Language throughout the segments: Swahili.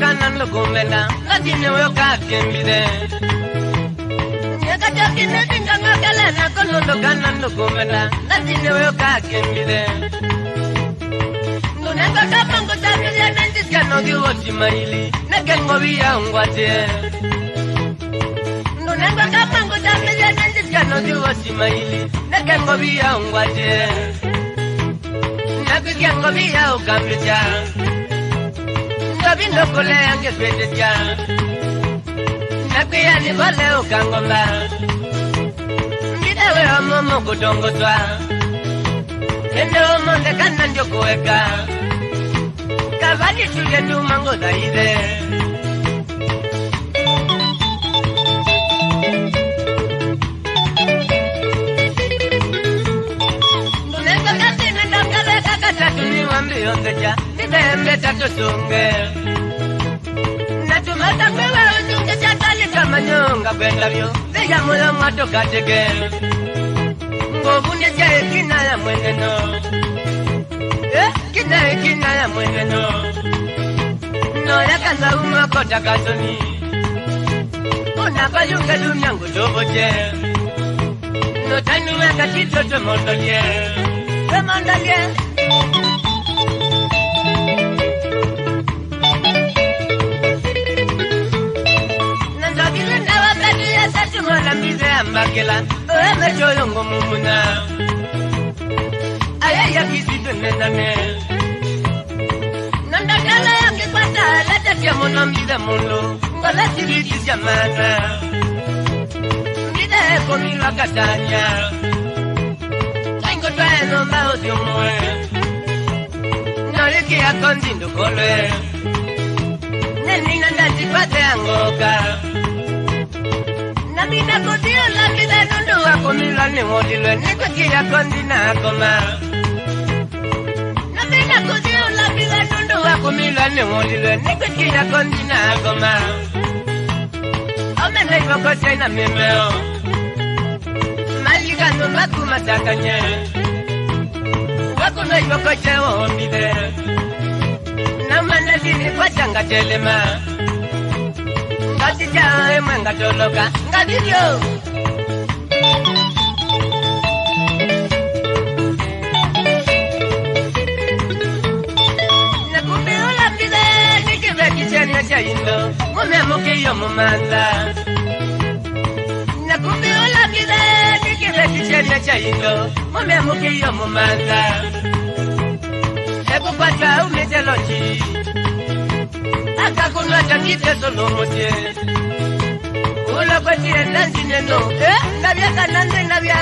kanan lukumena Latine weo kakembide Nyaka chakine tinganga kalena Kolondo kanan lukumena Latine weo kakembide Nunenga kapango tamile Nantis kanogi woti maili Nekengo via ungwate Nunenga kapango tamile Nantis kanogi woti maili Nekengo via ungwate Nakikengo via ukambija Nabindo kule yange kweteja Nakiyani vale ukangomba Midewe omomo kutongotwa Ende omonde kananjo kuweka Kavani chule ndumango zaide Nunenga kasine ndakale kakatatu niwambi ongeja Nidembe tatu sunge Natumata kwewe usunge chatali kama nyonga kwendavyo Veja mula mwato kateke Ngobunye chae kina ya mweneno Kina ya mweneno No ya kanza umakota katoni Unakayunga dunyangu toboche No tanu weka chitoto mondolye Mondolye Mwana mize ambakela Oeme choyongo mumuna Ayaya kisitu nename Nandakala yangi kwata Lata tia mono mize mundu Ngola siriti jamana Mize eko milwa katanya Kaingo tueno mbao siumwe Noriki ya konzindu kole Nenina ndati kwate angoka Namina kutio laki de nundu wako milani modile Nikwe kia kondina akoma Namina kutio laki de nundu wako milani modile Nikwe kia kondina akoma Ome leivo kote na mimeo Maligano maku matakanye Wako leivo kote wombide Namane zini kwa changa telema Ngati jae mwenga toloka Ngadidio Nakubiula pide Nikive kichenya cha indo Mume mukiyo mumanda Nakubiula pide Nikive kichenya cha indo Mume mukiyo mumanda Eko pata umejelochi Akakunwa changite solomote Ula kwa chile nanzi neno Nabia kanande nabia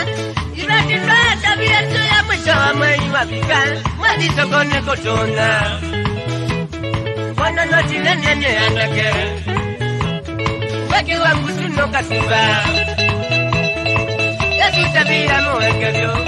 Ibati ndoa tabia tu ya mwisho wa mwei wafika Mwadi sokone kotona Wana noti nenye andake Weki wangu suno kasiba Yesu tabia mwekevyo